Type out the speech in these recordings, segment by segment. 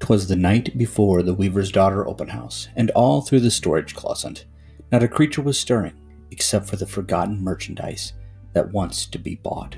'Twas the night before the weaver's daughter open house, and all through the storage closet not a creature was stirring, except for the forgotten merchandise that wants to be bought.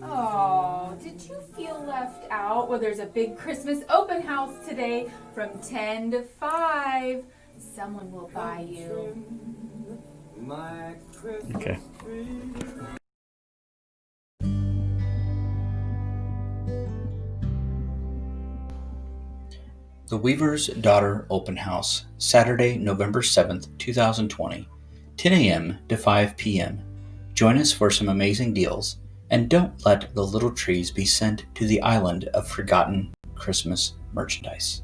Oh, did you feel left out? Well, there's a big Christmas open house today from 10 to 5. Someone will buy you. Okay. The Weaver's Daughter Open House, Saturday, November 7th, 2020, 10 a.m. to 5 p.m. Join us for some amazing deals, and don't let the little trees be sent to the island of forgotten Christmas merchandise.